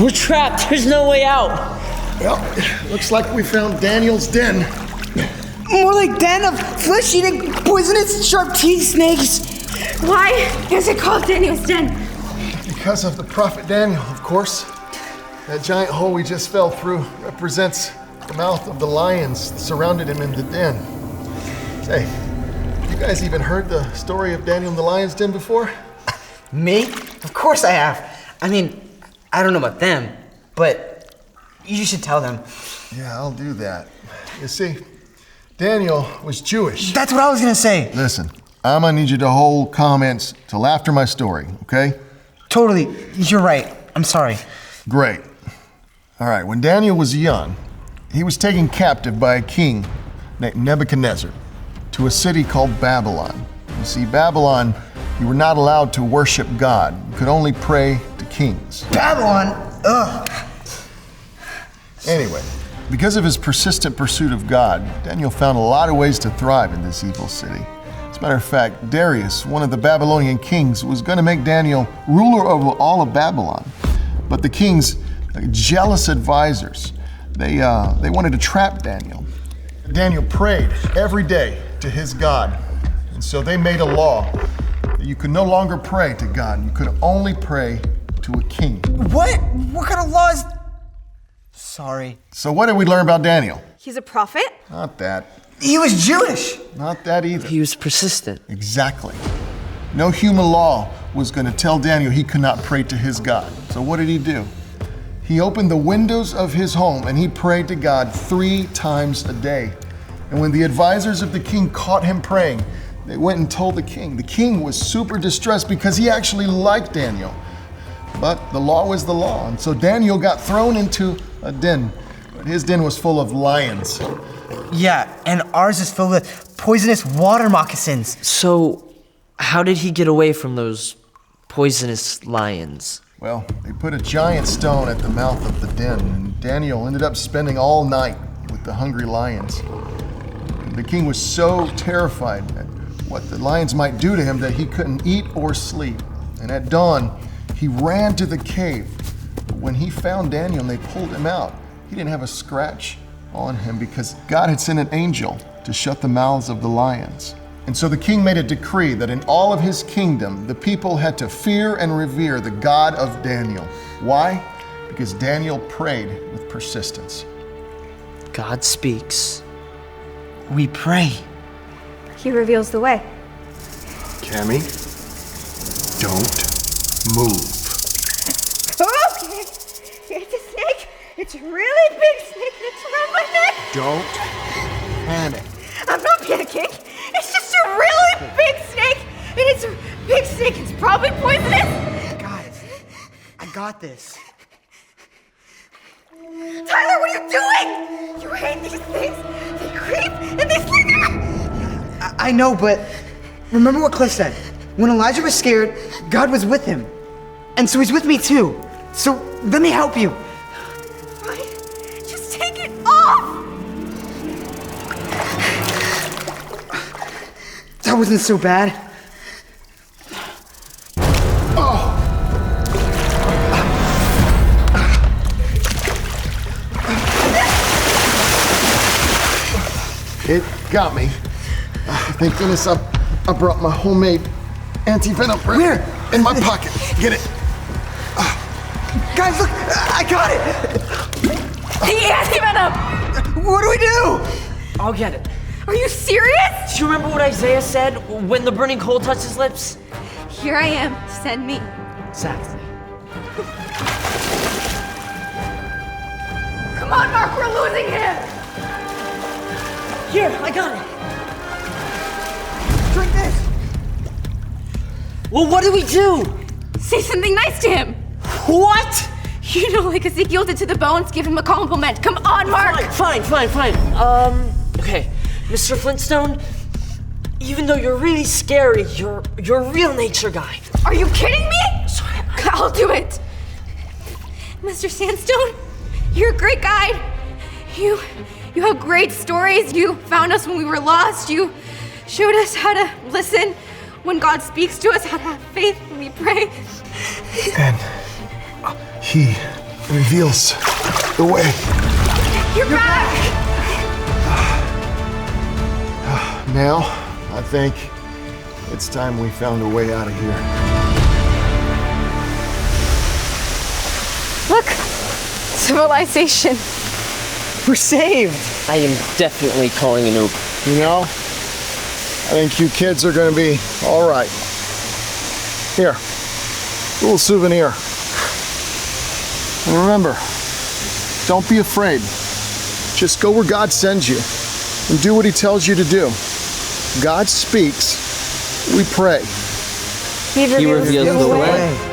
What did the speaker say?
We're trapped. There's no way out. Well, looks like we found Daniel's den. More like den of flesh-eating, poisonous, sharp-teeth snakes. Why is it called Daniel's den? Because of the prophet Daniel, of course. That giant hole we just fell through represents the mouth of the lions that surrounded him in the den. Hey, you guys even heard the story of Daniel in the lion's den before? Me? Of course I have. I mean, I don't know about them, but you should tell them. Yeah, I'll do that. You see, Daniel was Jewish. That's what I was gonna say. Listen, I'm gonna need you to hold comments till after my story, okay? Totally, you're right. I'm sorry. Great. All right, when Daniel was young, he was taken captive by a king named Nebuchadnezzar to a city called Babylon. You see, Babylon, you were not allowed to worship God. You could only pray to kings. Babylon? Ugh. Anyway, because of his persistent pursuit of God, Daniel found a lot of ways to thrive in this evil city. As a matter of fact, Darius, one of the Babylonian kings, was going to make Daniel ruler over all of Babylon. But the king's jealous advisors, they wanted to trap Daniel. Daniel prayed every day to his God. And so they made a law that you could no longer pray to God. You could only pray to a king. What? What kind of laws? Sorry. So what did we learn about Daniel? He's a prophet? Not that. He was Jewish. Not that either. He was persistent. Exactly. No human law was going to tell Daniel he could not pray to his God. So what did he do? He opened the windows of his home and he prayed to God 3 times a day. And when the advisors of the king caught him praying, they went and told the king. The king was super distressed because he actually liked Daniel. But the law was the law. And so Daniel got thrown into a den. But his den was full of lions. Yeah, and ours is filled with poisonous water moccasins. So, how did he get away from those poisonous lions? Well, they put a giant stone at the mouth of the den, and Daniel ended up spending all night with the hungry lions. The king was so terrified at what the lions might do to him that he couldn't eat or sleep. And at dawn, he ran to the cave. But when he found Daniel and they pulled him out, he didn't have a scratch on him because God had sent an angel to shut the mouths of the lions. And so the king made a decree that in all of his kingdom, the people had to fear and revere the God of Daniel. Why? Because Daniel prayed with persistence. God speaks. We pray. He reveals the way. Cammy, don't move. Okay. It's a snake. It's a really big snake and it's around my neck. Don't panic. I'm not panicking. It's just a really big snake. And it's a big snake. It's probably poisonous. Guys, I got this. Tyler, what are you doing? You hate these things. They creep and they slither. I know, but remember what Cliff said. When Elijah was scared, God was with him. And so he's with me too. So let me help you. Fine. Just take it off. That wasn't so bad. It got me. Thank goodness I brought my homemade anti-venom. Where? In my pocket. Get it. Guys, look, I got it. The anti-venom. What do we do? I'll get it. Are you serious? Do you remember what Isaiah said when the burning coal touched his lips? Here I am. Send me. Exactly. Come on, Mark. We're losing him. Here, I got it. Drink this. Well, what do we do? Say something nice to him. What? You know, like Ezekiel did to the bones, give him a compliment. Come on, Mark. Fine. Okay, Mr. Flintstone, even though you're really scary, you're a real nature guy. Are you kidding me? Sorry, I'll do it. Mr. Sandstone, you're a great guide. You have great stories. You found us when we were lost. You showed us how to listen when God speaks to us, how to have faith when we pray. And he reveals the way. You're back! Now, I think it's time we found a way out of here. Look! Civilization. We're saved. I am definitely calling an Uber. You know, I think you kids are gonna be all right. Here, a little souvenir. And remember, don't be afraid. Just go where God sends you and do what he tells you to do. God speaks, we pray. He reveals the way.